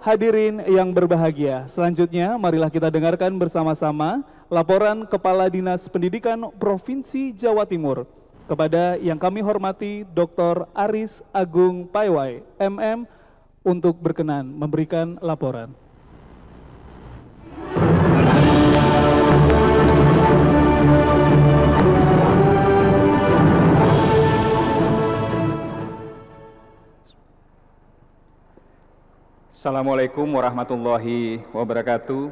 Hadirin yang berbahagia, selanjutnya marilah kita dengarkan bersama-sama laporan Kepala Dinas Pendidikan Provinsi Jawa Timur kepada yang kami hormati Dr. Aris Agung Paiwai, MM, untuk berkenan memberikan laporan. Assalamualaikum warahmatullahi wabarakatuh.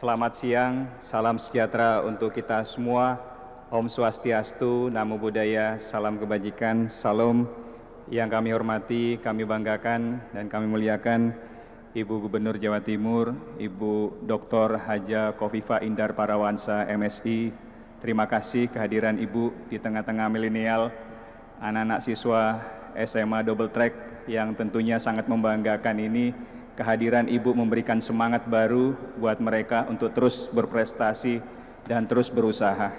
Selamat siang, salam sejahtera untuk kita semua. Om Swastiastu, Namo Buddhaya, salam kebajikan, salam. Yang kami hormati, kami banggakan, dan kami muliakan Ibu Gubernur Jawa Timur, Ibu Dr. Haja Khofifah Indar Parawansa, MSI. Terima kasih kehadiran Ibu di tengah-tengah milenial, anak-anak siswa SMA Double Track yang tentunya sangat membanggakan ini. Kehadiran Ibu memberikan semangat baru buat mereka untuk terus berprestasi dan terus berusaha.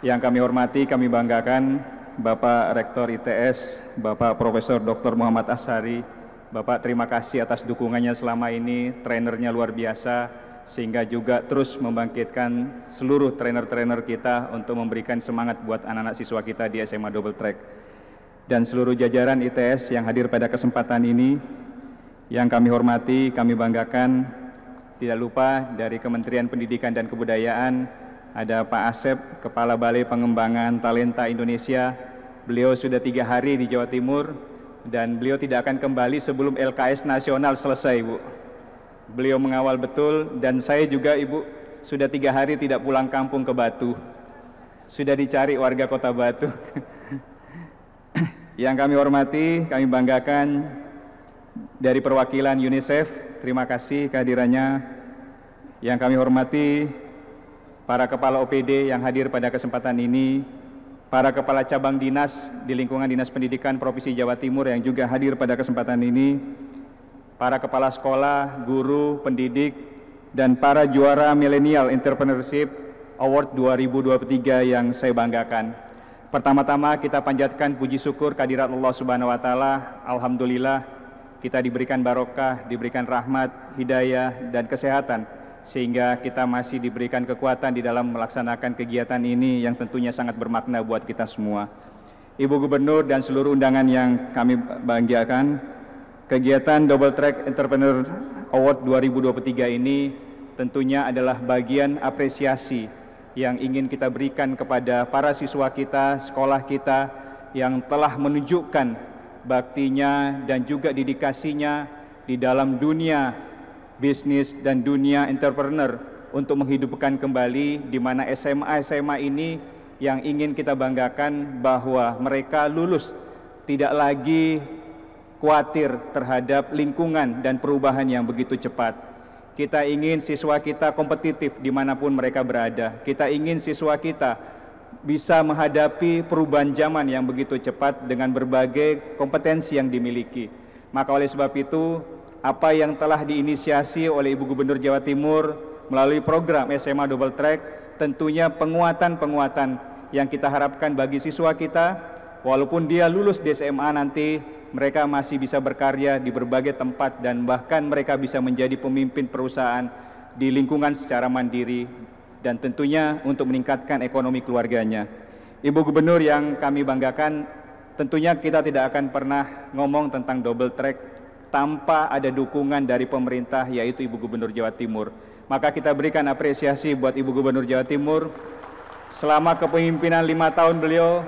Yang kami hormati, kami banggakan Bapak Rektor ITS, Bapak Profesor Dr. Muhammad Ashari. Bapak terima kasih atas dukungannya selama ini, trainernya luar biasa, sehingga juga terus membangkitkan seluruh trainer-trainer kita untuk memberikan semangat buat anak-anak siswa kita di SMA Double Track. Dan seluruh jajaran ITS yang hadir pada kesempatan ini, yang kami hormati, kami banggakan, tidak lupa dari Kementerian Pendidikan dan Kebudayaan, ada Pak Asep, Kepala Balai Pengembangan Talenta Indonesia. Beliau sudah 3 hari di Jawa Timur, dan beliau tidak akan kembali sebelum LKS Nasional selesai, Bu. Beliau mengawal betul, dan saya juga, Ibu, sudah 3 hari tidak pulang kampung ke Batu. Sudah dicari warga kota Batu. Yang kami hormati, kami banggakan dari perwakilan UNICEF, terima kasih kehadirannya. Yang kami hormati para kepala OPD yang hadir pada kesempatan ini, para kepala cabang dinas di lingkungan Dinas Pendidikan Provinsi Jawa Timur yang juga hadir pada kesempatan ini, para kepala sekolah, guru, pendidik, dan para juara Millennial Entrepreneurship Award 2023 yang saya banggakan. Pertama-tama kita panjatkan puji syukur kehadirat Allah Subhanahu wa taala. Alhamdulillah kita diberikan barokah, diberikan rahmat, hidayah dan kesehatan sehingga kita masih diberikan kekuatan di dalam melaksanakan kegiatan ini yang tentunya sangat bermakna buat kita semua. Ibu Gubernur dan seluruh undangan yang kami banggakan, kegiatan Double Track Entrepreneur Award 2023 ini tentunya adalah bagian apresiasi yang ingin kita berikan kepada para siswa kita, sekolah kita yang telah menunjukkan baktinya dan juga dedikasinya di dalam dunia bisnis dan dunia entrepreneur untuk menghidupkan kembali di mana SMA ini yang ingin kita banggakan bahwa mereka lulus tidak lagi khawatir terhadap lingkungan dan perubahan yang begitu cepat. Kita ingin siswa kita kompetitif dimanapun mereka berada. Kita ingin siswa kita bisa menghadapi perubahan zaman yang begitu cepat dengan berbagai kompetensi yang dimiliki. Maka oleh sebab itu, apa yang telah diinisiasi oleh Ibu Gubernur Jawa Timur melalui program SMA Double Track, tentunya penguatan-penguatan yang kita harapkan bagi siswa kita, walaupun dia lulus di SMA nanti, mereka masih bisa berkarya di berbagai tempat dan bahkan mereka bisa menjadi pemimpin perusahaan di lingkungan secara mandiri dan tentunya untuk meningkatkan ekonomi keluarganya. Ibu Gubernur yang kami banggakan, tentunya kita tidak akan pernah ngomong tentang double track tanpa ada dukungan dari pemerintah, yaitu Ibu Gubernur Jawa Timur. Maka kita berikan apresiasi buat Ibu Gubernur Jawa Timur. Selama kepemimpinan 5 tahun beliau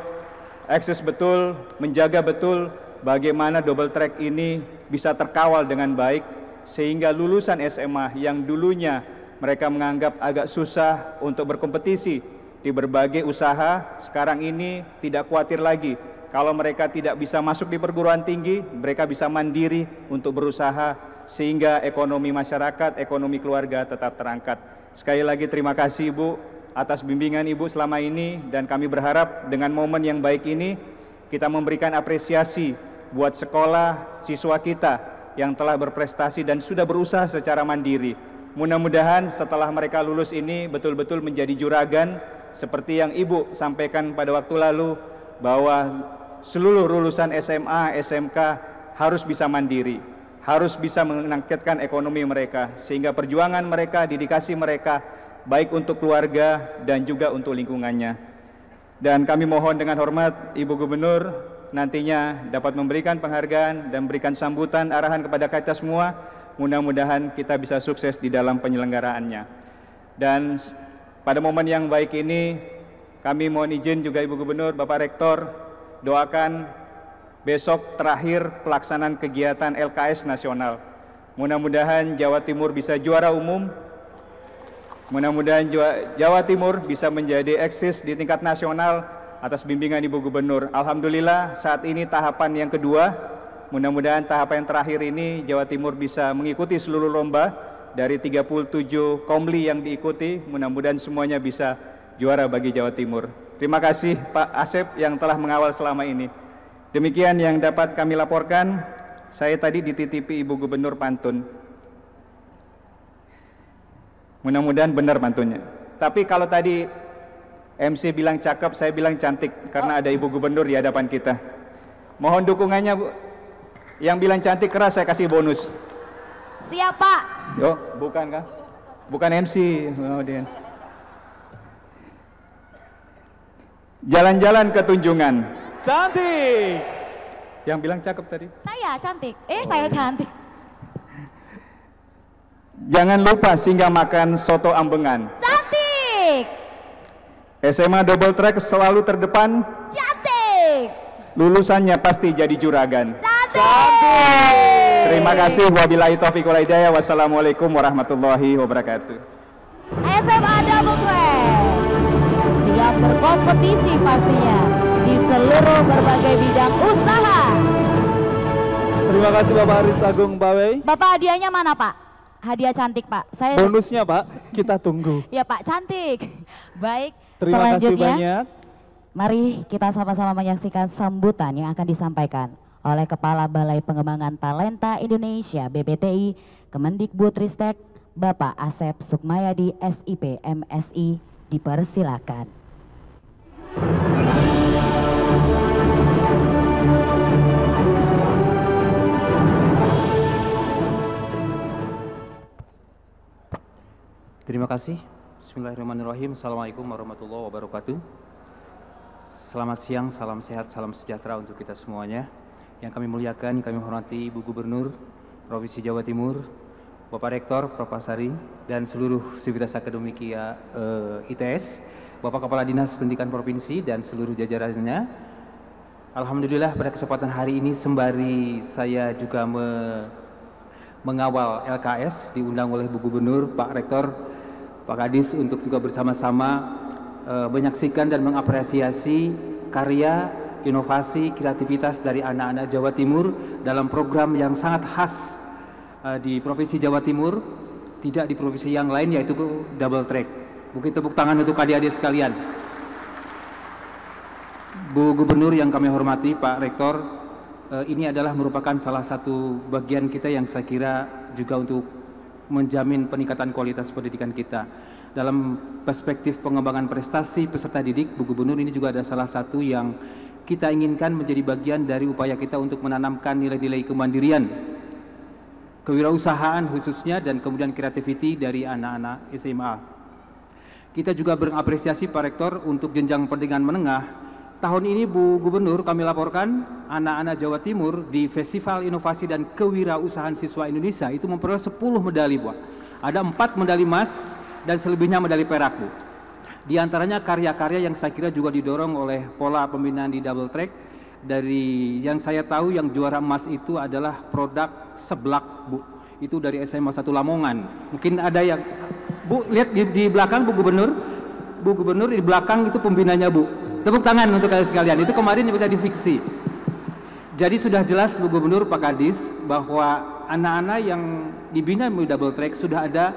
eksis betul, menjaga betul bagaimana double track ini bisa terkawal dengan baik sehingga lulusan SMA yang dulunya mereka menganggap agak susah untuk berkompetisi di berbagai usaha, sekarang ini tidak khawatir lagi. Kalau mereka tidak bisa masuk di perguruan tinggi, mereka bisa mandiri untuk berusaha sehingga ekonomi masyarakat, ekonomi keluarga tetap terangkat. Sekali lagi terima kasih Ibu atas bimbingan Ibu selama ini dan kami berharap dengan momen yang baik ini kita memberikan apresiasi buat sekolah siswa kita yang telah berprestasi dan sudah berusaha secara mandiri. Mudah-mudahan setelah mereka lulus ini betul-betul menjadi juragan seperti yang Ibu sampaikan pada waktu lalu bahwa seluruh lulusan SMA, SMK harus bisa mandiri. harus bisa mengangkatkan ekonomi mereka, sehingga perjuangan mereka, dedikasi mereka, baik untuk keluarga dan juga untuk lingkungannya. Dan kami mohon dengan hormat Ibu Gubernur nantinya dapat memberikan penghargaan dan memberikan sambutan arahan kepada kita semua. Mudah-mudahan kita bisa sukses di dalam penyelenggaraannya. Dan pada momen yang baik ini, kami mohon izin juga Ibu Gubernur, Bapak Rektor, doakan besok terakhir pelaksanaan kegiatan LKS nasional. Mudah-mudahan Jawa Timur bisa juara umum. Mudah-mudahan Jawa Timur bisa menjadi eksis di tingkat nasional atas bimbingan Ibu Gubernur. Alhamdulillah saat ini tahapan yang kedua. Mudah-mudahan tahapan yang terakhir ini Jawa Timur bisa mengikuti seluruh lomba dari 37 komli yang diikuti. Mudah-mudahan semuanya bisa juara bagi Jawa Timur. Terima kasih Pak Asep yang telah mengawal selama ini. Demikian yang dapat kami laporkan. Saya tadi dititipi Ibu Gubernur pantun. Mudah-mudahan benar pantunnya. Tapi kalau tadi MC bilang cakep, saya bilang cantik karena ada Ibu Gubernur di hadapan kita. Mohon dukungannya, Bu. Yang bilang cantik keras saya kasih bonus. Siap, Pak. Yo, bukan kah? Bukan MC, audiens. Jalan-jalan ke Tunjungan. Cantik. Yang bilang cakep tadi. Saya cantik. Saya cantik. Jangan lupa singgah makan soto ambengan. Cantik. SMA double track selalu terdepan. Cantik. Lulusannya pasti jadi juragan. Cantik. Terima kasih. Wabillahi taufiq wal hidayah. Wassalamualaikum warahmatullahi wabarakatuh. SMA Double Track siap berkompetisi pastinya di seluruh berbagai bidang usaha. Terima kasih Bapak Aris Agung Bawei. Bapak hadiahnya mana, Pak? Hadiah cantik, Pak. Saya Bonusnya Pak, kita tunggu. Ya, Pak, cantik. Baik, Terima kasih selanjutnya banyak. mari kita sama-sama menyaksikan sambutan yang akan disampaikan oleh Kepala Balai Pengembangan Talenta Indonesia BPTI Kemendikbudristek Bapak Asep Sukmayadi SIP MSI. Dipersilakan. Terima kasih. Bismillahirrahmanirrahim. Assalamualaikum warahmatullahi wabarakatuh. Selamat siang, salam sehat, salam sejahtera untuk kita semuanya. Yang kami muliakan, kami hormati Ibu Gubernur Provinsi Jawa Timur, Bapak Rektor, Prof. Pasari, dan seluruh sivitas akademika ITS, Bapak Kepala Dinas Pendidikan Provinsi, dan seluruh jajarannya. Alhamdulillah pada kesempatan hari ini sembari saya juga mengawal LKS, diundang oleh Bu Gubernur, Pak Rektor, Pak Kadis untuk juga bersama-sama menyaksikan dan mengapresiasi karya, inovasi, kreativitas dari anak-anak Jawa Timur dalam program yang sangat khas di Provinsi Jawa Timur, tidak di provinsi yang lain, yaitu double track. Mungkin tepuk tangan untuk adik-adik sekalian. Bu Gubernur yang kami hormati, Pak Rektor, ini adalah merupakan salah satu bagian kita yang saya kira juga untuk menjamin peningkatan kualitas pendidikan kita. Dalam perspektif pengembangan prestasi peserta didik, Bu Gubernur, ini juga ada salah satu yang kita inginkan menjadi bagian dari upaya kita untuk menanamkan nilai-nilai kemandirian, kewirausahaan khususnya, dan kemudian kreativiti dari anak-anak SMA. Kita juga mengapresiasi Pak Rektor untuk jenjang pendidikan menengah. Tahun ini Bu Gubernur kami laporkan anak-anak Jawa Timur di Festival Inovasi dan Kewirausahaan Siswa Indonesia itu memperoleh 10 medali, Bu. Ada 4 medali emas dan selebihnya medali perak, Bu. Di antaranya karya-karya yang saya kira juga didorong oleh pola pembinaan di double track. Dari yang saya tahu yang juara emas itu adalah produk seblak, Bu. Itu dari SMA 1 Lamongan. Mungkin ada yang Bu lihat di belakang Bu Gubernur. Bu Gubernur di belakang itu pembinanya, Bu. Tepuk tangan untuk kalian sekalian. Itu kemarin yang kita difiksi. Jadi sudah jelas Bu Gubernur, Pak Kadis, bahwa anak-anak yang dibina melalui double track sudah ada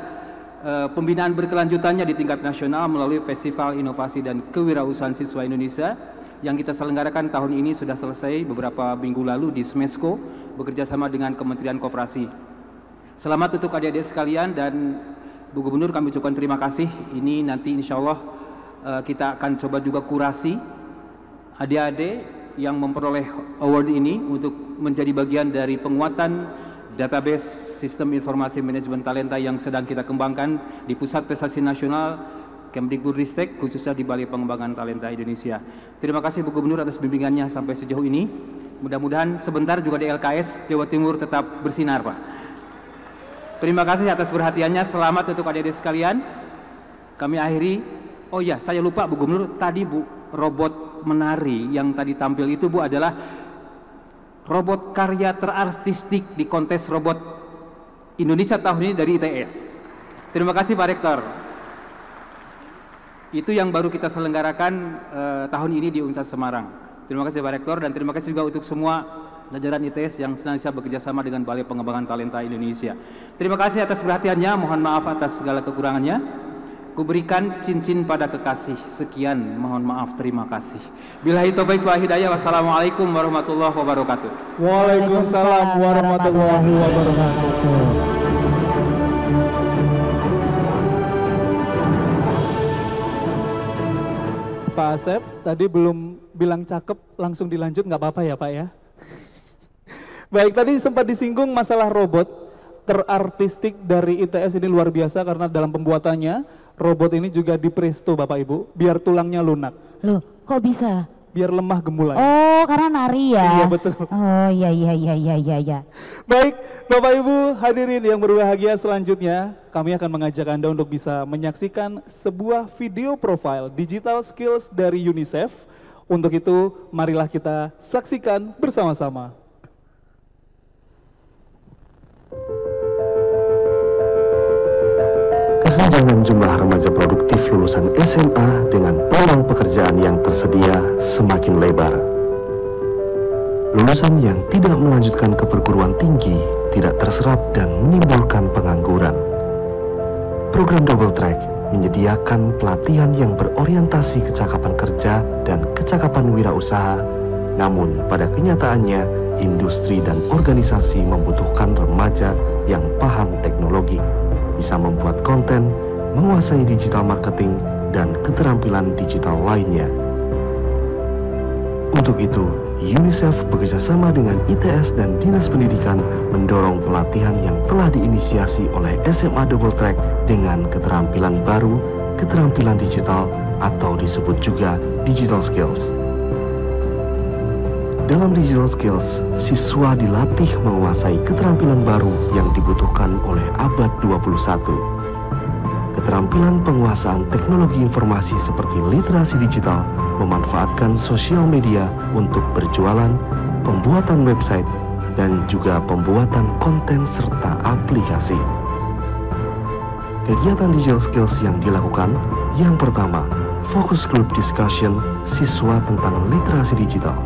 pembinaan berkelanjutannya di tingkat nasional melalui Festival Inovasi dan Kewirausahaan Siswa Indonesia yang kita selenggarakan tahun ini sudah selesai beberapa minggu lalu di Smesco bekerjasama dengan Kementerian Koperasi. Selamat untuk adik-adik sekalian, dan Bu Gubernur kami ucapkan terima kasih. Ini nanti insya Allah kita akan coba juga kurasi adik-adik yang memperoleh award ini untuk menjadi bagian dari penguatan database sistem informasi manajemen talenta yang sedang kita kembangkan di Pusat Prestasi Nasional Kemdikbudristek, khususnya di Balai Pengembangan Talenta Indonesia. Terima kasih Bu Gubernur atas bimbingannya sampai sejauh ini. Mudah-mudahan sebentar juga di LKS Jawa Timur tetap bersinar, Pak. Terima kasih atas perhatiannya. Selamat untuk adik-adik sekalian. Kami akhiri. Oh ya, saya lupa Bu Gubernur, tadi Bu, robot menari yang tadi tampil itu Bu adalah robot karya terartistik di kontes robot Indonesia tahun ini dari ITS. Terima kasih Pak Rektor. Itu yang baru kita selenggarakan tahun ini di Universitas Semarang. Terima kasih Pak Rektor, dan terima kasih juga untuk semua jajaran ITS yang senantiasa bekerjasama dengan Balai Pengembangan Talenta Indonesia. Terima kasih atas perhatiannya, mohon maaf atas segala kekurangannya. Kuberikan cincin pada kekasih. Sekian, mohon maaf, terima kasih. Billahi taufiq wal hidayah. Wassalamualaikum warahmatullahi wabarakatuh. Waalaikumsalam warahmatullahi wabarakatuh. Pak Asep, tadi belum bilang cakep, langsung dilanjut nggak apa-apa ya Pak ya? Baik, tadi sempat disinggung masalah robot terartistik dari ITS ini luar biasa karena dalam pembuatannya robot ini juga dipresto Bapak Ibu, biar tulangnya lunak. Loh, kok bisa? Biar lemah gemulai. Oh, karena nari ya? Iya betul. Oh, iya. Baik, Bapak Ibu hadirin yang berbahagia, selanjutnya kami akan mengajak Anda untuk bisa menyaksikan sebuah video profile digital skills dari UNICEF. Untuk itu, marilah kita saksikan bersama-sama. Kesenjangan jumlah remaja produktif lulusan SMA dengan peluang pekerjaan yang tersedia semakin lebar. Lulusan yang tidak melanjutkan ke perguruan tinggi tidak terserap dan menimbulkan pengangguran. Program Double Track menyediakan pelatihan yang berorientasi kecakapan kerja dan kecakapan wirausaha. Namun pada kenyataannya, industri dan organisasi membutuhkan remaja yang paham teknologi, bisa membuat konten, menguasai digital marketing, dan keterampilan digital lainnya. Untuk itu, UNICEF bekerjasama dengan ITS dan Dinas Pendidikan mendorong pelatihan yang telah diinisiasi oleh SMA Double Track dengan keterampilan baru, keterampilan digital, atau disebut juga digital skills. Dalam digital skills, siswa dilatih menguasai keterampilan baru yang dibutuhkan oleh abad 21. Keterampilan penguasaan teknologi informasi seperti literasi digital, memanfaatkan sosial media untuk berjualan, pembuatan website, dan juga pembuatan konten serta aplikasi. Kegiatan digital skills yang dilakukan, yang pertama, fokus group discussion siswa tentang literasi digital.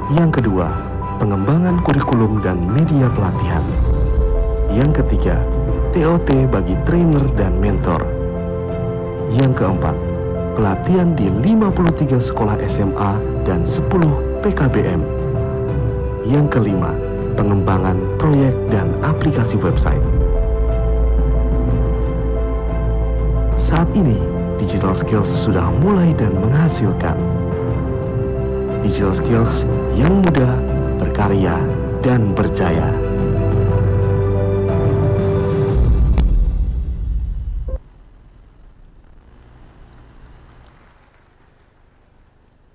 Yang kedua, pengembangan kurikulum dan media pelatihan. Yang ketiga, TOT bagi trainer dan mentor. Yang keempat, pelatihan di 53 sekolah SMA dan 10 PKBM. Yang kelima, pengembangan proyek dan aplikasi website. Saat ini, digital skills sudah mulai dan menghasilkan. Digital skills yang mudah, berkarya, dan berjaya.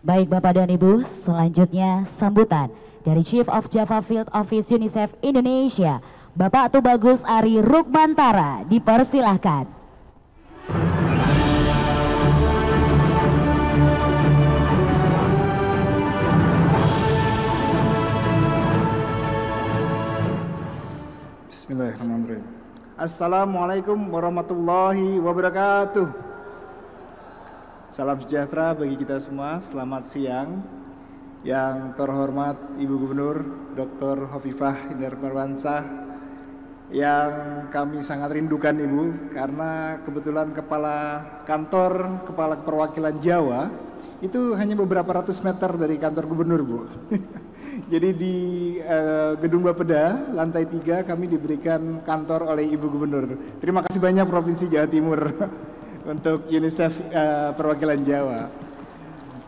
Baik Bapak dan Ibu, selanjutnya sambutan dari Chief of Java Field Office UNICEF Indonesia, Bapak Tubagus Ari Rukmantara, dipersilahkan. Bismillahirrahmanirrahim. Assalamualaikum warahmatullahi wabarakatuh. Salam sejahtera bagi kita semua. Selamat siang. Yang terhormat Ibu Gubernur Dr. Hovifah Indar Parawansa, yang kami sangat rindukan Ibu, karena kebetulan kepala perwakilan Jawa itu hanya beberapa ratus meter dari kantor Gubernur, Bu. Jadi di Gedung Bapeda, lantai 3, kami diberikan kantor oleh Ibu Gubernur. Terima kasih banyak Provinsi Jawa Timur untuk UNICEF perwakilan Jawa.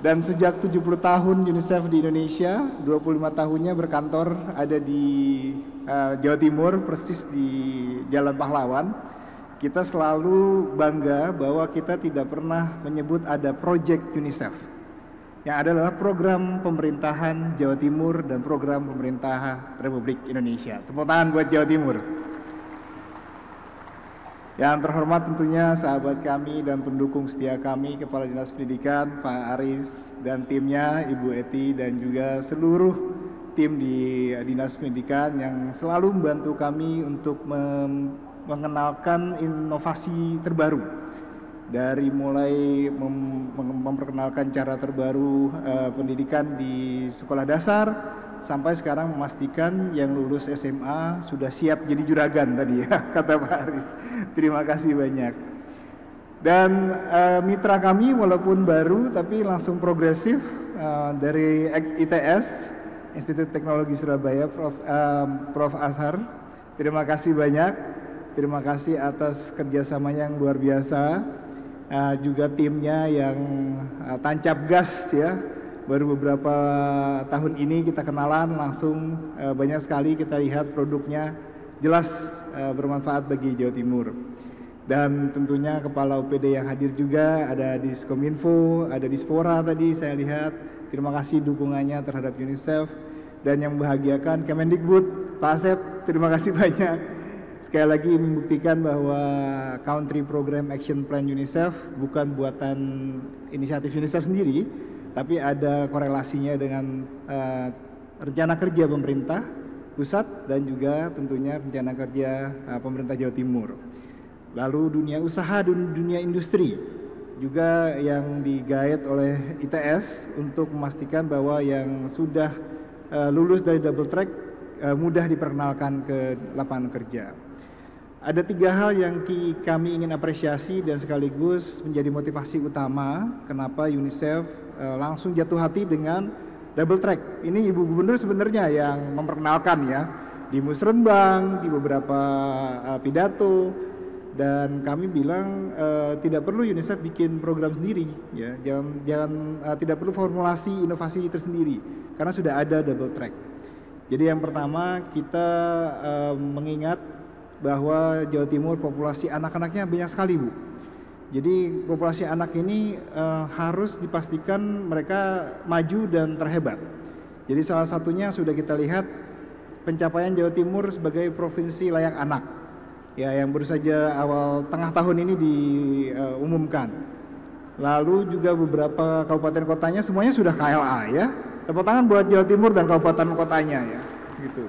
Dan sejak 70 tahun UNICEF di Indonesia, 25 tahunnya berkantor ada di Jawa Timur, persis di Jalan Pahlawan. Kita selalu bangga bahwa kita tidak pernah menyebut ada project UNICEF. Yang ada adalah program pemerintahan Jawa Timur dan program pemerintah Republik Indonesia. Tepuk tangan buat Jawa Timur. Yang terhormat tentunya sahabat kami dan pendukung setia kami, Kepala Dinas Pendidikan Pak Aris dan timnya, Ibu Eti dan juga seluruh tim di Dinas Pendidikan yang selalu membantu kami untuk mengenalkan inovasi terbaru. Dari mulai memperkenalkan cara terbaru pendidikan di sekolah dasar, sampai sekarang memastikan yang lulus SMA sudah siap jadi juragan tadi ya, kata Pak Aris. Terima kasih banyak. Dan mitra kami walaupun baru tapi langsung progresif, dari ITS, Institut Teknologi Surabaya, Prof. Azhar. Terima kasih banyak. Terima kasih atas kerjasamanya yang luar biasa. Juga timnya yang tancap gas ya. Baru beberapa tahun ini kita kenalan langsung, banyak sekali kita lihat produknya jelas bermanfaat bagi Jawa Timur. Dan tentunya Kepala UPD yang hadir juga, ada di Diskominfo, ada di Spora tadi saya lihat. Terima kasih dukungannya terhadap UNICEF. Dan yang membahagiakan Kemendikbud, Pak Asep, terima kasih banyak. Sekali lagi membuktikan bahwa Country Program Action Plan UNICEF bukan buatan inisiatif UNICEF sendiri, tapi ada korelasinya dengan rencana kerja pemerintah pusat dan juga tentunya rencana kerja pemerintah Jawa Timur. Lalu dunia usaha dan dunia industri juga yang digait oleh ITS untuk memastikan bahwa yang sudah lulus dari double track mudah diperkenalkan ke lapangan kerja. Ada 3 hal yang kami ingin apresiasi dan sekaligus menjadi motivasi utama kenapa UNICEF langsung jatuh hati dengan double track. Ini Ibu Gubernur sebenarnya yang memperkenalkan ya, di Musrenbang, di beberapa pidato, dan kami bilang tidak perlu UNICEF bikin program sendiri ya, tidak perlu formulasi inovasi tersendiri karena sudah ada double track. Jadi yang pertama kita mengingat bahwa Jawa Timur populasi anak-anaknya banyak sekali Bu. Jadi populasi anak ini harus dipastikan mereka maju dan terhebat. Jadi salah satunya sudah kita lihat pencapaian Jawa Timur sebagai provinsi layak anak. Ya, yang baru saja awal tengah tahun ini diumumkan. Lalu juga beberapa kabupaten kotanya semuanya sudah KLA ya. Tepuk tangan buat Jawa Timur dan kabupaten kotanya ya, gitu.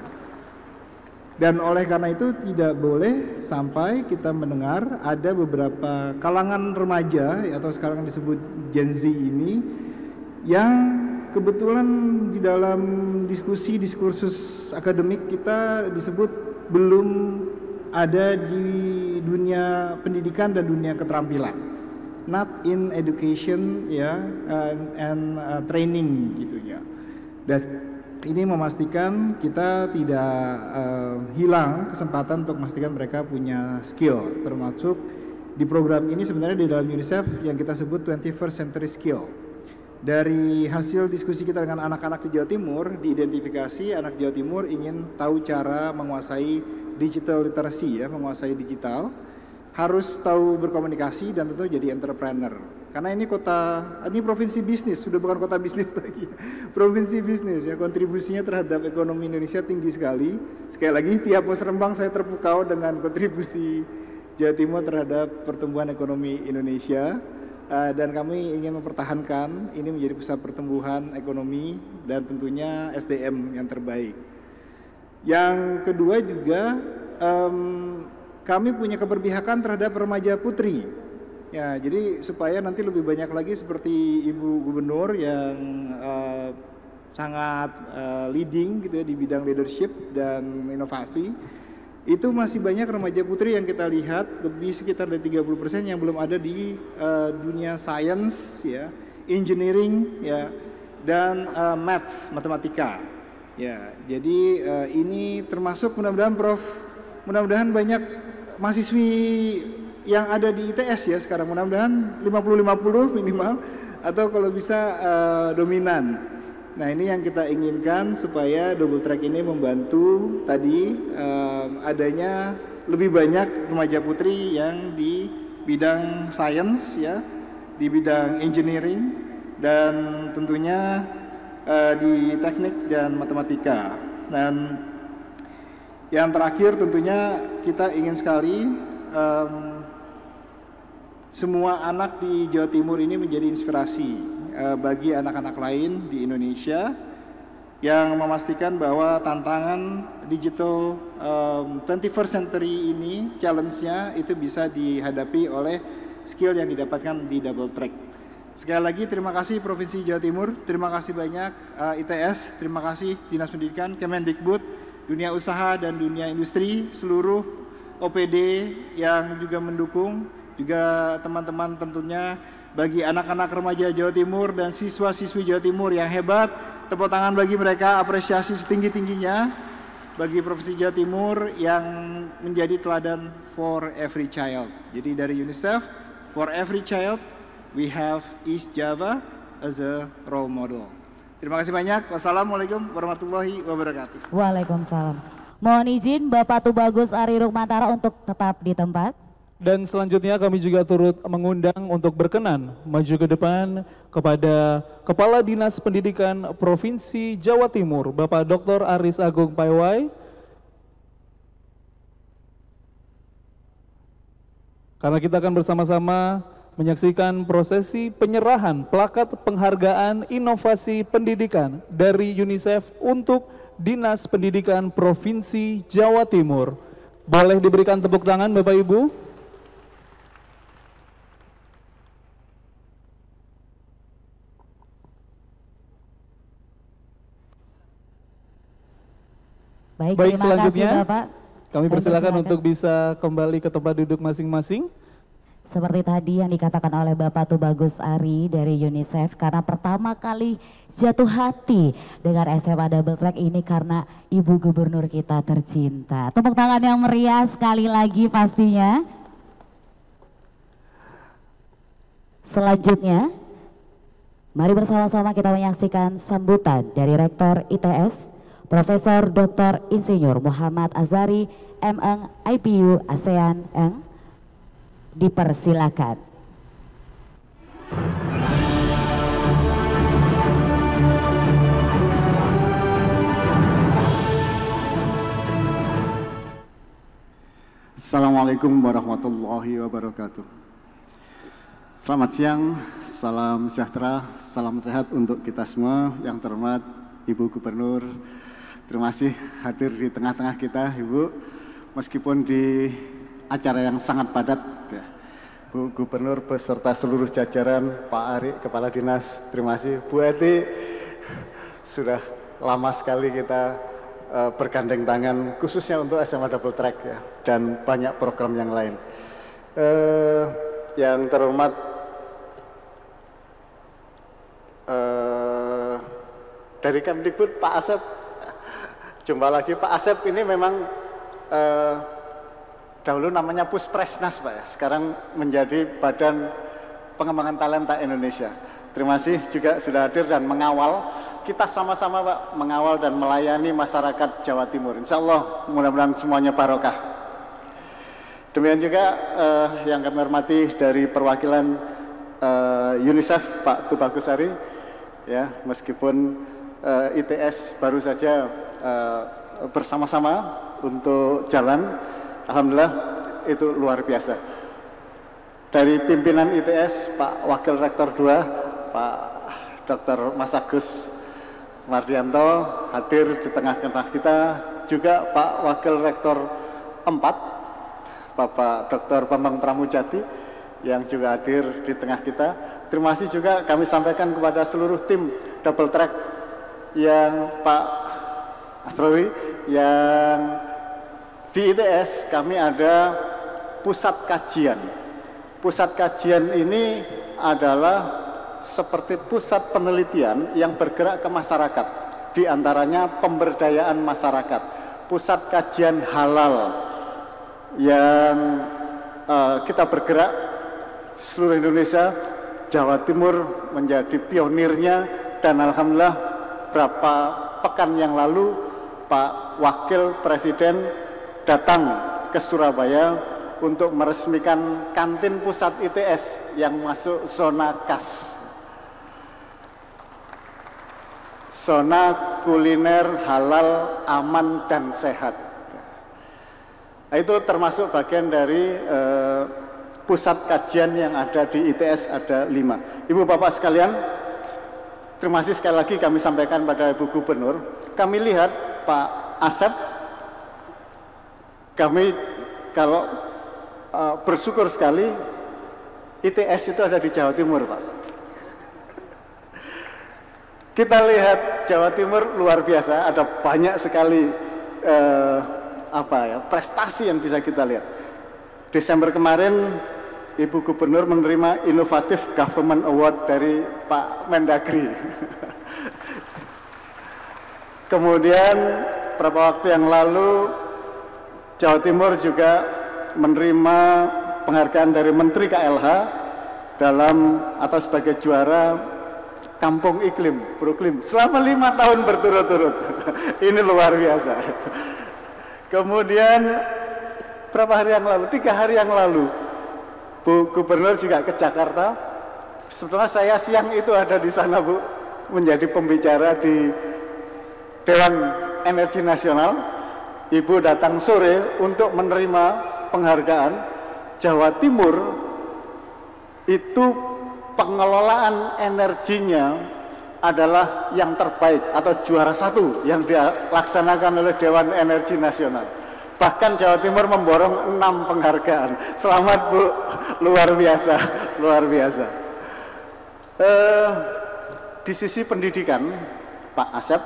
Dan oleh karena itu tidak boleh sampai kita mendengar ada beberapa kalangan remaja atau sekarang disebut Gen Z ini yang kebetulan di dalam diskursus akademik kita disebut belum ada di dunia pendidikan dan dunia keterampilan, not in education ya, and training gitu ya. Dan ini memastikan kita tidak hilang kesempatan untuk memastikan mereka punya skill, termasuk di program ini sebenarnya di dalam UNICEF yang kita sebut 21st Century Skill. Dari hasil diskusi kita dengan anak-anak di Jawa Timur, diidentifikasi anak Jawa Timur ingin tahu cara menguasai digital literacy ya, menguasai digital, harus tahu berkomunikasi dan tentu jadi entrepreneur. Karena ini ini provinsi bisnis, sudah bukan kota bisnis lagi. Provinsi bisnis ya, kontribusinya terhadap ekonomi Indonesia tinggi sekali. Sekali lagi tiap Musrembang saya terpukau dengan kontribusi Jawa Timur terhadap pertumbuhan ekonomi Indonesia. Dan kami ingin mempertahankan ini menjadi pusat pertumbuhan ekonomi dan tentunya SDM yang terbaik. Yang kedua juga kami punya keberpihakan terhadap remaja putri. Ya, jadi supaya nanti lebih banyak lagi seperti Ibu Gubernur yang sangat leading gitu ya di bidang leadership dan inovasi. Itu masih banyak remaja putri yang kita lihat lebih sekitar dari 30% yang belum ada di dunia science ya, engineering ya, dan matematika. Ya, jadi ini termasuk mudah-mudahan Prof, mudah-mudahan banyak mahasiswi yang ada di ITS ya sekarang, mudah-mudahan 50-50 minimal atau kalau bisa dominan. Nah, ini yang kita inginkan supaya double track ini membantu tadi adanya lebih banyak remaja putri yang di bidang sains ya, di bidang engineering dan tentunya di teknik dan matematika. Dan yang terakhir tentunya kita ingin sekali semua anak di Jawa Timur ini menjadi inspirasi bagi anak-anak lain di Indonesia yang memastikan bahwa tantangan digital 21st century ini challenge-nya itu bisa dihadapi oleh skill yang didapatkan di double track. Sekali lagi terima kasih Provinsi Jawa Timur, terima kasih banyak ITS, terima kasih Dinas Pendidikan, Kemendikbud, dunia usaha dan dunia industri, seluruh OPD yang juga mendukung, juga teman-teman tentunya bagi anak-anak remaja Jawa Timur dan siswa-siswi Jawa Timur yang hebat, tepuk tangan bagi mereka, apresiasi setinggi-tingginya bagi Provinsi Jawa Timur yang menjadi teladan for every child. Jadi dari UNICEF, for every child, we have East Java as a role model. Terima kasih banyak. Wassalamualaikum warahmatullahi wabarakatuh. Waalaikumsalam. Mohon izin Bapak Tubagus Ari Rukmantara untuk tetap di tempat. Dan selanjutnya kami juga turut mengundang untuk berkenan maju ke depan kepada Kepala Dinas Pendidikan Provinsi Jawa Timur, Bapak Dr. Aris Agung Paiwai. Karena kita akan bersama-sama menyaksikan prosesi penyerahan plakat penghargaan inovasi pendidikan dari UNICEF untuk Dinas Pendidikan Provinsi Jawa Timur. Boleh diberikan tepuk tangan Bapak Ibu? Baik, selanjutnya kasih, Bapak. kami persilakan untuk bisa kembali ke tempat duduk masing-masing. Seperti tadi yang dikatakan oleh Bapak Tubagus Ari dari UNICEF, karena pertama kali jatuh hati dengan SMA Double Track ini karena Ibu Gubernur kita tercinta. Tepuk tangan yang meriah sekali lagi pastinya. Selanjutnya, mari bersama-sama kita menyaksikan sambutan dari Rektor ITS, Profesor Dr. Insinyur Muhammad Azhari, M.Eng. IPU ASEAN Eng. Dipersilakan. Assalamualaikum warahmatullahi wabarakatuh. Selamat siang, salam sejahtera, salam sehat untuk kita semua. Yang terhormat Ibu Gubernur, terima kasih hadir di tengah-tengah kita, Ibu, meskipun di acara yang sangat padat ya. Bu Gubernur beserta seluruh jajaran, Pak Ari, Kepala Dinas, terima kasih. Bu Eti, sudah lama sekali kita bergandeng tangan, khususnya untuk SMA Double Track ya, dan banyak program yang lain. Yang terhormat dari Kemdikbud, Pak Asep, jumpa lagi. Pak Asep ini memang dahulu namanya Puspresnas Pak ya, sekarang menjadi Badan Pengembangan Talenta Indonesia. Terima kasih juga sudah hadir dan mengawal, kita sama-sama Pak mengawal dan melayani masyarakat Jawa Timur. Insya Allah mudah-mudahan semuanya barokah. Demikian juga yang kami hormati dari perwakilan UNICEF Pak Tubagus Ari ya, meskipun ITS baru saja bersama-sama untuk jalan, alhamdulillah itu luar biasa. Dari pimpinan ITS, Pak Wakil Rektor 2, Pak Dr. Mas Agus Mardianto hadir di tengah-tengah kita, juga Pak Wakil Rektor 4, Bapak Dr. Bambang Pramujati yang juga hadir di tengah kita. Terima kasih juga kami sampaikan kepada seluruh tim Double Track yang Pak Asrori, yang di ITS kami ada pusat kajian. Pusat kajian ini adalah seperti pusat penelitian yang bergerak ke masyarakat, di antaranya pemberdayaan masyarakat. Pusat kajian halal yang kita bergerak seluruh Indonesia Jawa Timur menjadi pionirnya, dan alhamdulillah berapa pekan yang lalu Pak Wakil Presiden datang ke Surabaya untuk meresmikan kantin pusat ITS yang masuk zona KAS, zona kuliner halal, aman dan sehat. Itu termasuk bagian dari pusat kajian yang ada di ITS, ada 5. Ibu Bapak sekalian, terima kasih sekali lagi kami sampaikan pada Ibu Gubernur. Kami lihat Pak Asep, kami kalau bersyukur sekali ITS itu ada di Jawa Timur, Pak. Kita lihat Jawa Timur luar biasa, ada banyak sekali prestasi yang bisa kita lihat. Desember kemarin Ibu Gubernur menerima Innovative Government Award dari Pak Mendagri. Kemudian beberapa waktu yang lalu Jawa Timur juga menerima penghargaan dari Menteri KLH dalam atau sebagai juara Kampung Iklim, Proklim selama 5 tahun berturut-turut. Ini luar biasa. Kemudian berapa hari yang lalu, 3 hari yang lalu, Bu Gubernur juga ke Jakarta. Sebetulnya saya siang itu ada di sana, Bu, menjadi pembicara di Dewan Energi Nasional. Ibu datang sore untuk menerima penghargaan. Jawa Timur itu pengelolaan energinya adalah yang terbaik atau juara 1 yang dilaksanakan oleh Dewan Energi Nasional. Bahkan Jawa Timur memborong 6 penghargaan. Selamat, Bu, luar biasa, luar biasa. Di sisi pendidikan, Pak Asep,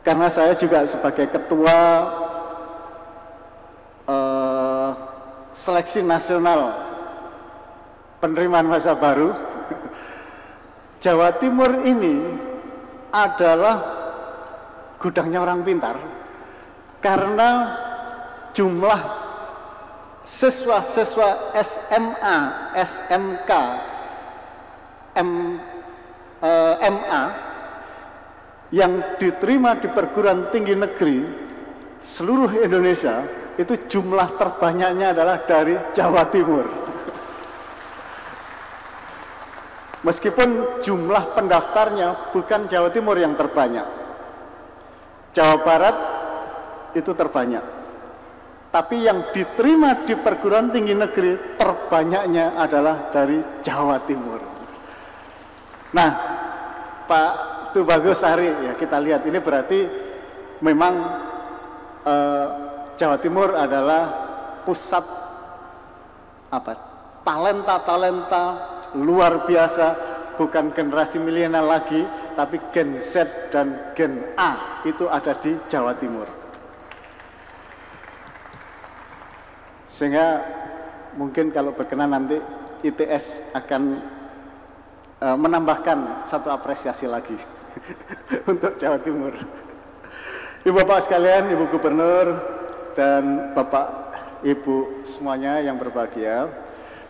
karena saya juga sebagai ketua seleksi nasional penerimaan masa baru, Jawa Timur ini adalah gudangnya orang pintar, karena jumlah siswa-siswa SMA, SMK, MA yang diterima di perguruan tinggi negeri seluruh Indonesia, itu jumlah terbanyaknya adalah dari Jawa Timur. Meskipun jumlah pendaftarnya bukan Jawa Timur yang terbanyak, Jawa Barat itu terbanyak, tapi yang diterima di perguruan tinggi negeri terbanyaknya adalah dari Jawa Timur. Nah, Pak Tubagus Sari, ya kita lihat ini berarti memang Jawa Timur adalah pusat talenta-talenta luar biasa, bukan generasi milenial lagi, tapi Gen Z dan Gen A itu ada di Jawa Timur. Sehingga mungkin kalau berkenan nanti ITS akan menambahkan satu apresiasi lagi untuk Jawa Timur. Ibu Bapak sekalian, Ibu Gubernur dan Bapak Ibu semuanya yang berbahagia,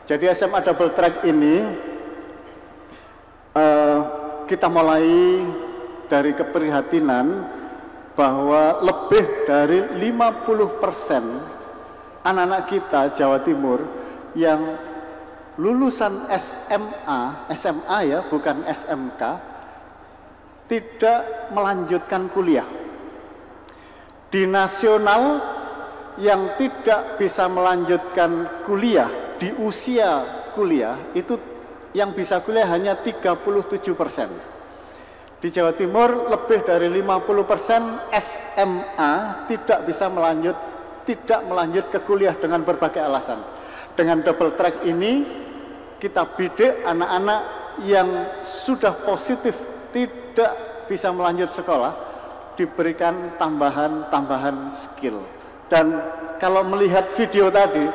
jadi SMA Double Track ini kita mulai dari keprihatinan bahwa lebih dari 50% anak-anak kita Jawa Timur yang lulusan SMA ya, bukan SMK, tidak melanjutkan kuliah. Di nasional yang tidak bisa melanjutkan kuliah di usia kuliah itu yang bisa kuliah hanya 37%. Di Jawa Timur lebih dari 50% SMA tidak bisa tidak melanjut ke kuliah dengan berbagai alasan. Dengan double track ini kita bidik anak-anak yang sudah positif tidak bisa melanjut sekolah, diberikan tambahan skill. Dan kalau melihat video tadi,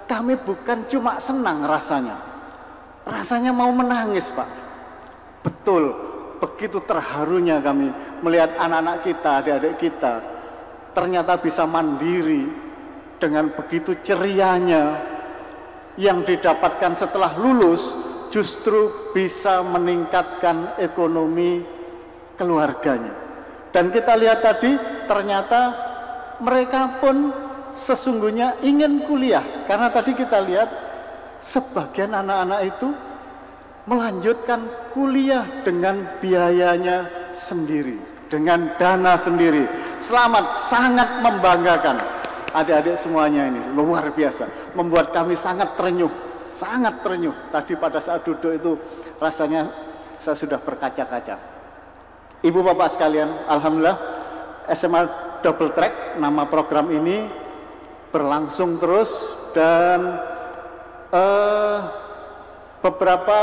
kami bukan cuma senang rasanya mau menangis, Pak. Betul, begitu terharunya kami melihat anak-anak kita, adik-adik kita ternyata bisa mandiri dengan begitu cerianya yang didapatkan setelah lulus justru bisa meningkatkan ekonomi keluarganya. Dan kita lihat tadi ternyata mereka pun sesungguhnya ingin kuliah, karena tadi kita lihat sebagian anak-anak itu melanjutkan kuliah dengan biayanya sendiri, dengan dana sendiri. Selamat, sangat membanggakan. Adik-adik semuanya ini luar biasa, membuat kami sangat terenyuh. Tadi pada saat duduk itu rasanya saya sudah berkaca-kaca. Ibu bapak sekalian, alhamdulillah SMA Double Track, nama program ini berlangsung terus, dan beberapa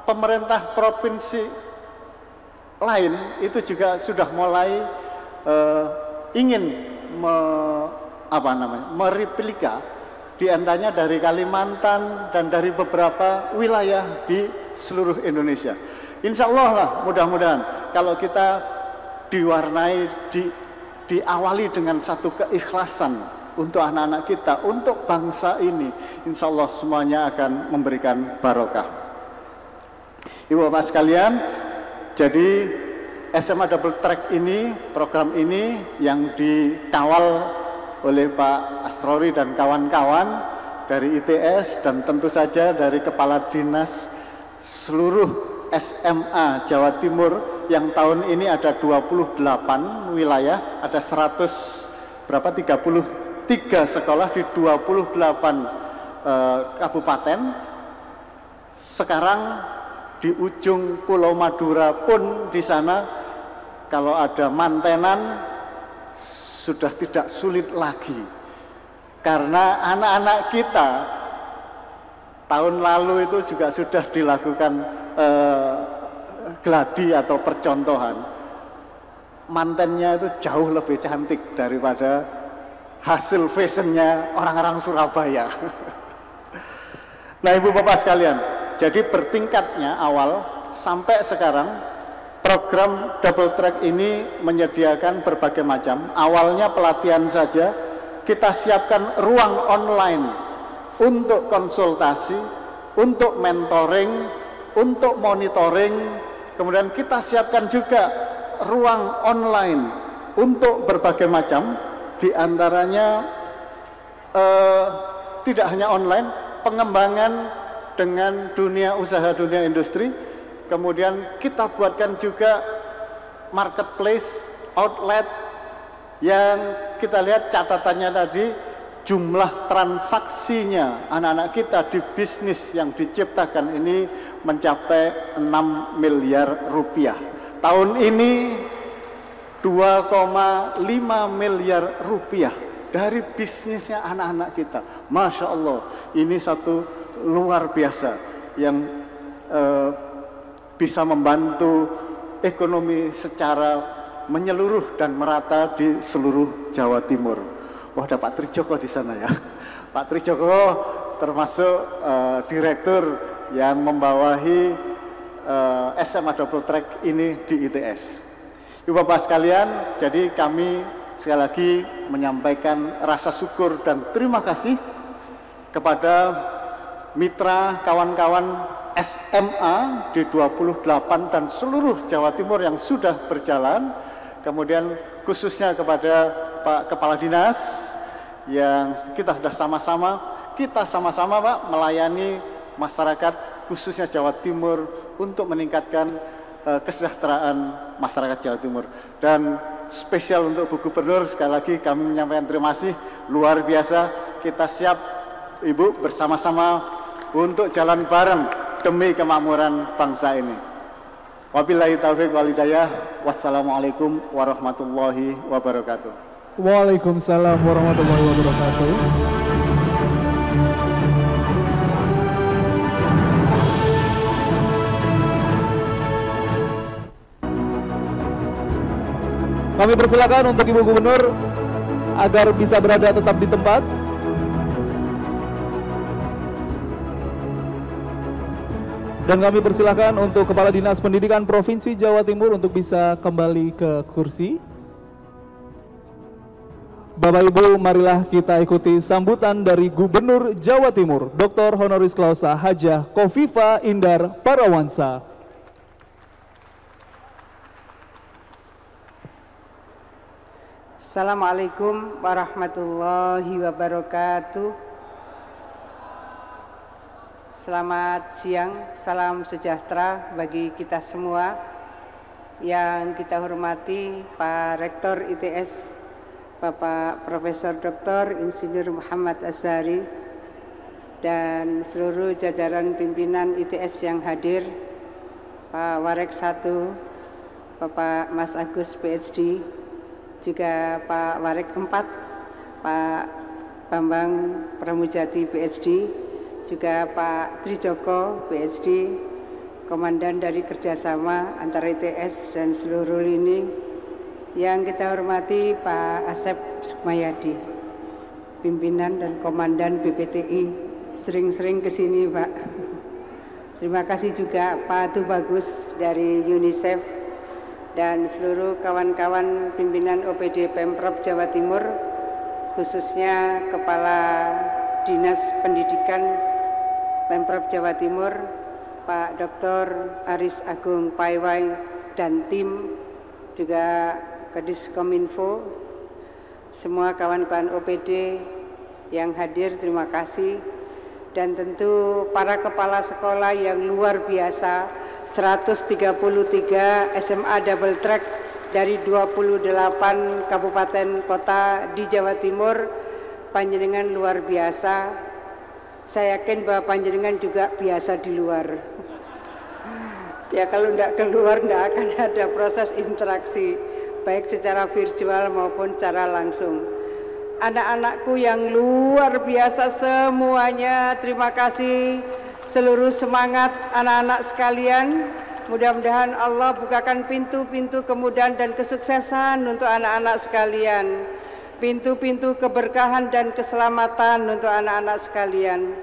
pemerintah provinsi lain itu juga sudah mulai ingin mereplika, di antaranya dari Kalimantan dan dari beberapa wilayah di seluruh Indonesia. Insya Allah lah, mudah-mudahan kalau kita diawali dengan satu keikhlasan untuk anak-anak kita, untuk bangsa ini, insya Allah semuanya akan memberikan barokah. Ibu bapak sekalian, jadi SMA Double Track ini, program ini yang dikawal oleh Pak Asrori dan kawan-kawan dari ITS, dan tentu saja dari Kepala Dinas seluruh SMA Jawa Timur, yang tahun ini ada 28 wilayah, ada 33 sekolah di 28 kabupaten. Sekarang di ujung Pulau Madura pun di sana kalau ada mantenan sudah tidak sulit lagi, karena anak-anak kita tahun lalu itu juga sudah dilakukan gladi atau percontohan. Mantennya itu jauh lebih cantik daripada hasil fashionnya orang-orang Surabaya. Nah ibu bapak sekalian, jadi bertingkatnya awal sampai sekarang program Double Track ini menyediakan berbagai macam. Awalnya pelatihan saja, kita siapkan ruang online untuk konsultasi, untuk mentoring, untuk monitoring. Kemudian kita siapkan juga ruang online untuk berbagai macam, di antaranya tidak hanya online, pengembangan dengan dunia usaha, dunia industri. Kemudian kita buatkan juga marketplace, outlet, yang kita lihat catatannya tadi, jumlah transaksinya anak-anak kita di bisnis yang diciptakan ini mencapai 6 miliar rupiah. Tahun ini 2,5 miliar rupiah dari bisnisnya anak-anak kita. Masya Allah, ini satu luar biasa yang bisa membantu ekonomi secara menyeluruh dan merata di seluruh Jawa Timur. Wah, ada Pak Trijoko di sana ya. Pak Trijoko termasuk direktur yang membawahi SMA Double Track ini di ITS. Ibu bapak sekalian, jadi kami sekali lagi menyampaikan rasa syukur dan terima kasih kepada mitra kawan-kawan SMA di 28 dan seluruh Jawa Timur yang sudah berjalan. Kemudian khususnya kepada Pak Kepala Dinas yang kita sudah sama-sama Pak melayani masyarakat khususnya Jawa Timur untuk meningkatkan kesejahteraan masyarakat Jawa Timur. Dan spesial untuk Bu Gubernur, sekali lagi kami menyampaikan terima kasih luar biasa. Kita siap Ibu bersama-sama untuk jalan bareng demi kemakmuran bangsa ini. Wabillahi taufiq wal hidayah. Wassalamualaikum warahmatullahi wabarakatuh. Waalaikumsalam warahmatullahi wabarakatuh. Kami persilakan untuk Ibu Gubernur agar bisa berada tetap di tempat. Dan kami persilakan untuk Kepala Dinas Pendidikan Provinsi Jawa Timur untuk bisa kembali ke kursi. Bapak Ibu, marilah kita ikuti sambutan dari Gubernur Jawa Timur, Dr. Honoris Causa Hajah Khofifah Indar Parawansa. Assalamualaikum warahmatullahi wabarakatuh. Selamat siang, salam sejahtera bagi kita semua. Yang kita hormati Pak Rektor ITS, Bapak Profesor Dr. Insinyur Muhammad Azhari, dan seluruh jajaran pimpinan ITS yang hadir, Pak Warek 1, Bapak Mas Agus PhD, juga Pak Warek 4, Pak Bambang Pramujati PhD, juga Pak Trijoko PhD, Komandan dari kerjasama antara ITS dan seluruh lini. Yang kita hormati Pak Asep Sukmayadi, pimpinan dan komandan BPTI, sering-sering ke sini Pak. Terima kasih juga Pak Tubagus dari UNICEF dan seluruh kawan-kawan pimpinan OPD Pemprov Jawa Timur, khususnya Kepala Dinas Pendidikan Pemprov Jawa Timur, Pak Dr. Aris Agung Paiwai dan tim, juga Kadiskominfo, semua kawan-kawan OPD yang hadir, terima kasih. Dan tentu para kepala sekolah yang luar biasa, 133 SMA double track dari 28 kabupaten kota di Jawa Timur, panjenengan luar biasa. Saya yakin bahwa panjenengan juga biasa di luar. Ya kalau tidak keluar tidak akan ada proses interaksi, baik secara virtual maupun secara langsung. Anak-anakku yang luar biasa semuanya, terima kasih. Seluruh semangat anak-anak sekalian, mudah-mudahan Allah bukakan pintu-pintu kemudahan dan kesuksesan untuk anak-anak sekalian, pintu-pintu keberkahan dan keselamatan untuk anak-anak sekalian.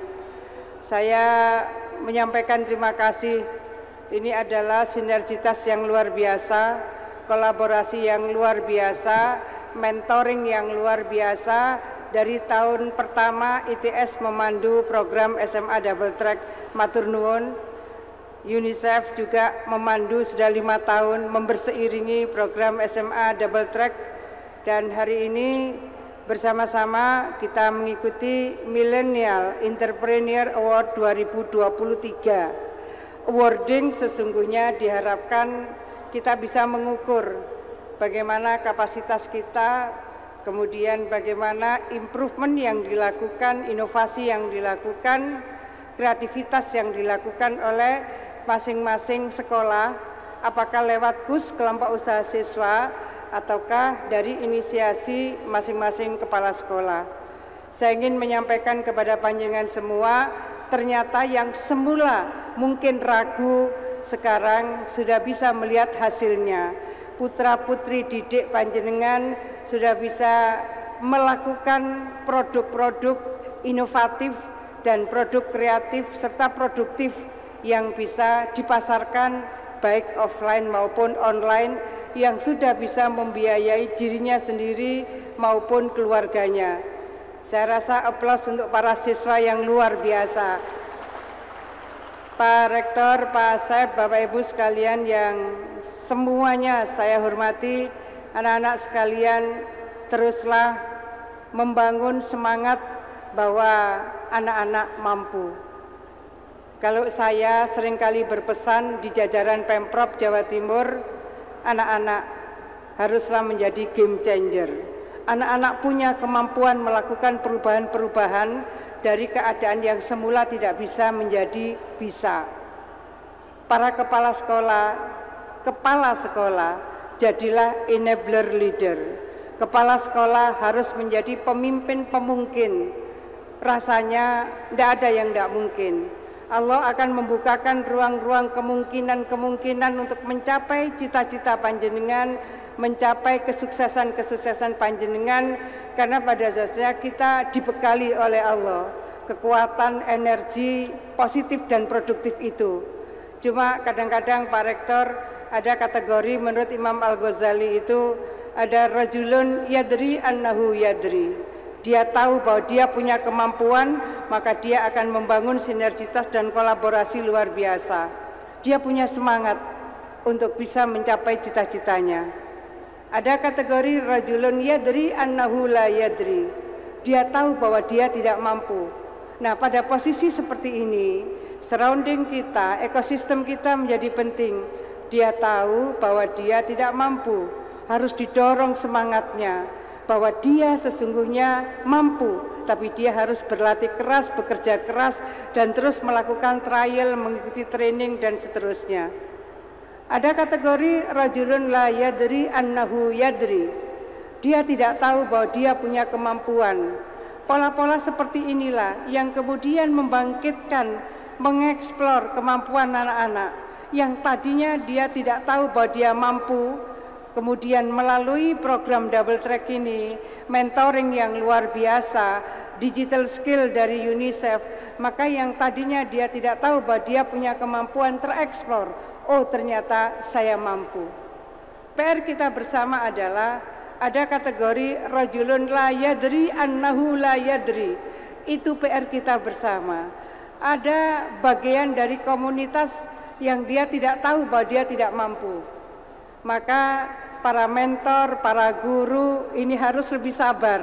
Saya menyampaikan terima kasih. Ini adalah sinergitas yang luar biasa, kolaborasi yang luar biasa, mentoring yang luar biasa. Dari tahun pertama ITS memandu program SMA Double Track matur nuwun, UNICEF juga memandu sudah 5 tahun memberseiringi program SMA Double Track, dan hari ini bersama-sama kita mengikuti Millennial Entrepreneur Award 2023. Awarding sesungguhnya diharapkan kita bisa mengukur bagaimana kapasitas kita, kemudian bagaimana improvement yang dilakukan, inovasi yang dilakukan, kreativitas yang dilakukan oleh masing-masing sekolah, apakah lewat KUS, kelompok usaha siswa, ataukah dari inisiasi masing-masing kepala sekolah. Saya ingin menyampaikan kepada panjenengan semua, ternyata yang semula mungkin ragu, sekarang sudah bisa melihat hasilnya. Putra-putri didik panjenengan sudah bisa melakukan produk-produk inovatif dan produk kreatif serta produktif yang bisa dipasarkan baik offline maupun online, yang sudah bisa membiayai dirinya sendiri maupun keluarganya. Saya rasa aplaus untuk para siswa yang luar biasa. Pak Rektor, Pak Asep, Bapak Ibu sekalian yang semuanya saya hormati, anak-anak sekalian, teruslah membangun semangat bahwa anak-anak mampu. Kalau saya seringkali berpesan di jajaran Pemprov Jawa Timur, anak-anak haruslah menjadi game changer. Anak-anak punya kemampuan melakukan perubahan-perubahan dari keadaan yang semula tidak bisa menjadi bisa. Para kepala sekolah, jadilah enabler leader. Kepala sekolah harus menjadi pemimpin pemungkin. Rasanya tidak ada yang tidak mungkin. Allah akan membukakan ruang-ruang kemungkinan-kemungkinan untuk mencapai cita-cita panjenengan, mencapai kesuksesan-kesuksesan panjenengan, karena pada dasarnya kita dibekali oleh Allah kekuatan energi positif dan produktif itu. Cuma kadang-kadang Pak Rektor, ada kategori menurut Imam Al-Ghazali itu ada rajulun yadri annahu yadri. Dia tahu bahwa dia punya kemampuan, maka dia akan membangun sinergitas dan kolaborasi luar biasa. Dia punya semangat untuk bisa mencapai cita-citanya. Ada kategori rajulun yadri annahu la yadri. Dia tahu bahwa dia tidak mampu. Nah, pada posisi seperti ini, surrounding kita, ekosistem kita menjadi penting. Dia tahu bahwa dia tidak mampu, harus didorong semangatnya, bahwa dia sesungguhnya mampu, tapi dia harus berlatih keras, bekerja keras, dan terus melakukan trial, mengikuti training, dan seterusnya. Ada kategori rajulun la yadri annahu yadri. Dia tidak tahu bahwa dia punya kemampuan. Pola-pola seperti inilah yang kemudian membangkitkan, mengeksplor kemampuan anak-anak yang tadinya dia tidak tahu bahwa dia mampu. Kemudian melalui program double track ini, mentoring yang luar biasa, digital skill dari UNICEF, maka yang tadinya dia tidak tahu bahwa dia punya kemampuan tereksplor. Oh, ternyata saya mampu. PR kita bersama adalah ada kategori rajulun la yadri annahu la yadri. Itu PR kita bersama. Ada bagian dari komunitas yang dia tidak tahu bahwa dia tidak mampu. Maka para mentor, para guru ini harus lebih sabar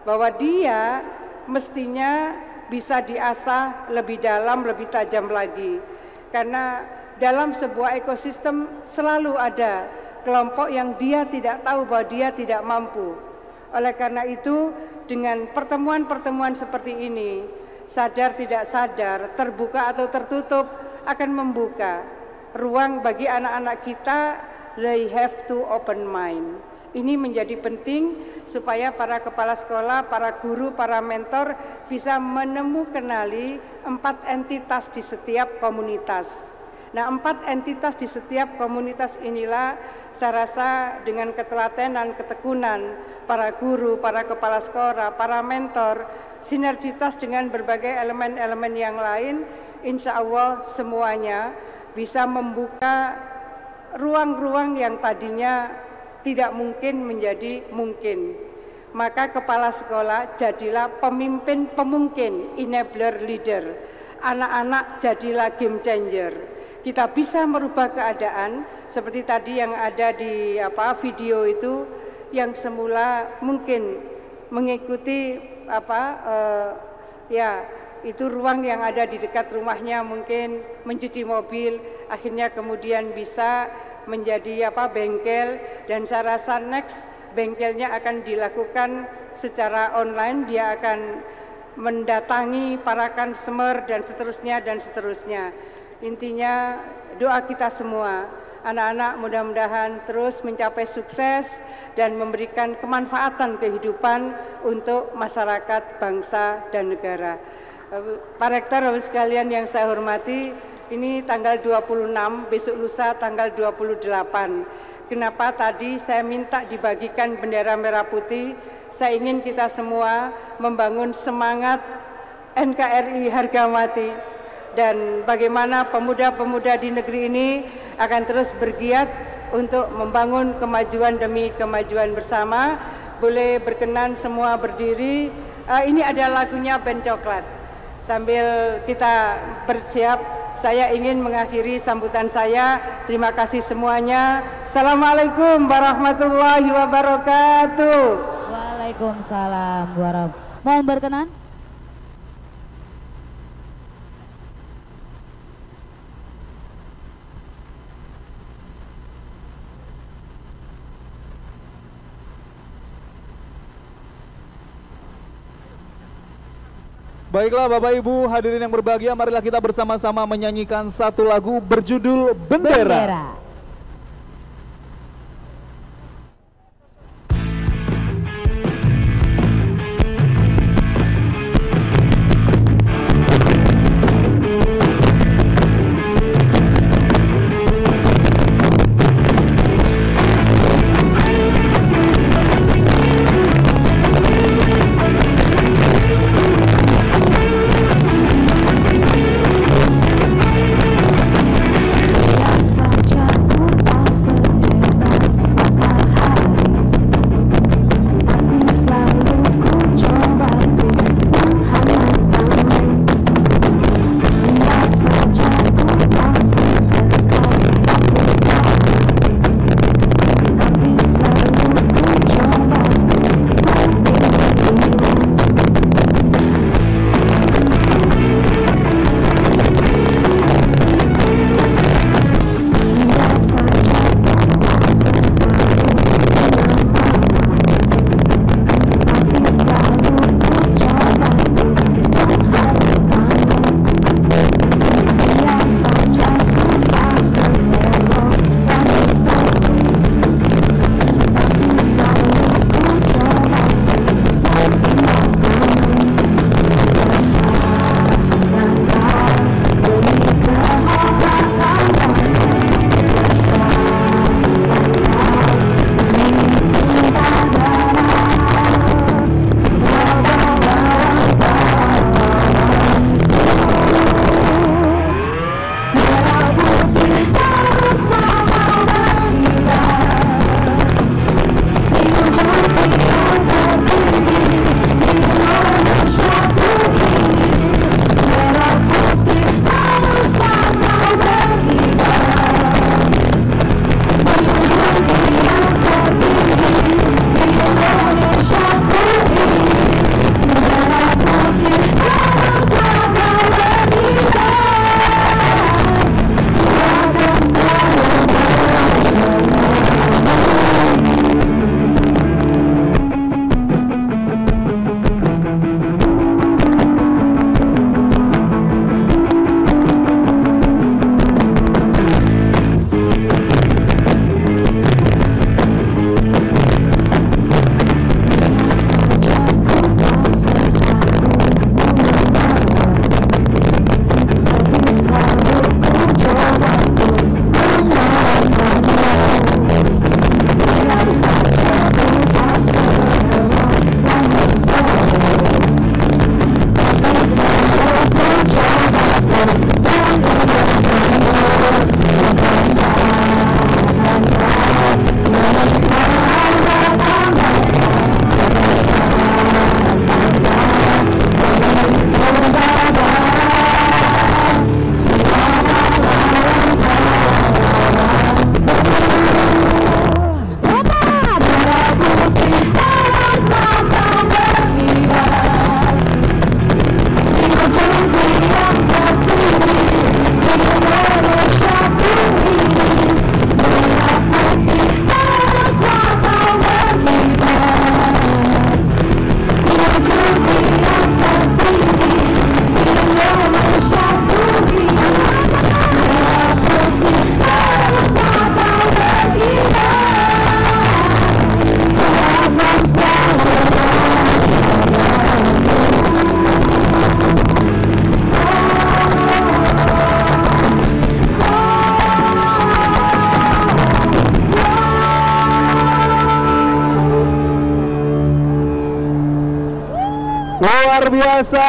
bahwa dia mestinya bisa diasah lebih dalam, lebih tajam lagi. Karena dalam sebuah ekosistem selalu ada kelompok yang dia tidak tahu bahwa dia tidak mampu. Oleh karena itu, dengan pertemuan-pertemuan seperti ini, sadar tidak sadar, terbuka atau tertutup, akan membuka ruang bagi anak-anak kita. They have to open mind. Ini menjadi penting supaya para kepala sekolah, para guru, para mentor bisa menemukanali 4 entitas di setiap komunitas. Nah, 4 entitas di setiap komunitas inilah saya rasa dengan ketelatenan, ketekunan para guru, para kepala sekolah, para mentor, sinergitas dengan berbagai elemen-elemen yang lain, insya Allah semuanya bisa membuka ruang-ruang yang tadinya tidak mungkin menjadi mungkin. Maka kepala sekolah jadilah pemimpin pemungkin, enabler leader. Anak-anak jadilah game changer. Kita bisa merubah keadaan seperti tadi yang ada di video itu, yang semula mungkin mengikuti itu ruang yang ada di dekat rumahnya, mungkin mencuci mobil, akhirnya kemudian bisa menjadi bengkel, dan saya rasa next bengkelnya akan dilakukan secara online. Dia akan mendatangi para customer dan seterusnya. Intinya doa kita semua, anak-anak mudah-mudahan terus mencapai sukses dan memberikan kemanfaatan kehidupan untuk masyarakat, bangsa, dan negara. Pak Rektor, Bapak sekalian yang saya hormati, ini tanggal 26, besok lusa tanggal 28. Kenapa tadi saya minta dibagikan bendera merah putih? Saya ingin kita semua membangun semangat NKRI harga mati, dan bagaimana pemuda-pemuda di negeri ini akan terus bergiat untuk membangun kemajuan demi kemajuan bersama. Boleh berkenan semua berdiri. Ini ada lagunya Band Coklat. Sambil kita bersiap, saya ingin mengakhiri sambutan saya. Terima kasih semuanya. Assalamualaikum warahmatullahi wabarakatuh. Waalaikumsalam warahmatullahi wabarakatuh. Mohon berkenan. Baiklah Bapak Ibu hadirin yang berbahagia, marilah kita bersama-sama menyanyikan satu lagu berjudul Bendera. Saja biasa.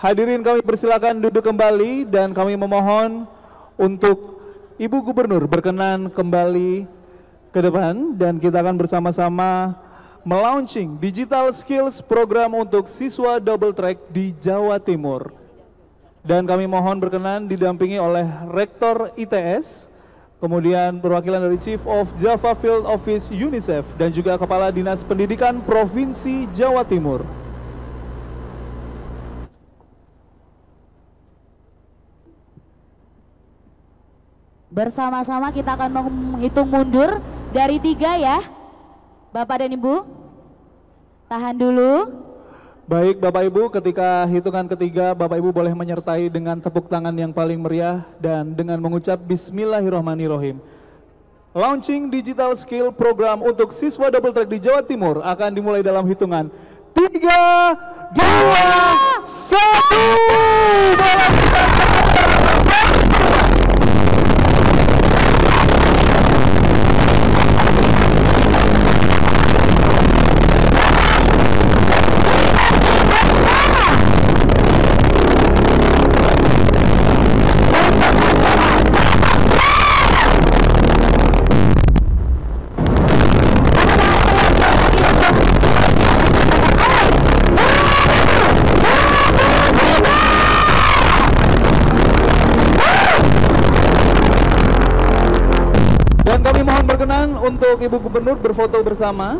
Hadirin kami persilakan duduk kembali dan kami memohon untuk Ibu Gubernur berkenan kembali ke depan dan kita akan bersama-sama melaunching Digital Skills Program untuk siswa double track di Jawa Timur. Dan kami mohon berkenan didampingi oleh Rektor ITS, kemudian perwakilan dari Chief of Java Field Office UNICEF dan juga Kepala Dinas Pendidikan Provinsi Jawa Timur. Bersama-sama kita akan menghitung mundur dari 3 ya. Bapak dan Ibu, tahan dulu. Baik Bapak Ibu, ketika hitungan ketiga Bapak Ibu boleh menyertai dengan tepuk tangan yang paling meriah dan dengan mengucap Bismillahirrahmanirrahim. Launching Digital Skill Program untuk siswa double track di Jawa Timur akan dimulai dalam hitungan 3, 2, 1. Untuk Ibu Gubernur berfoto bersama.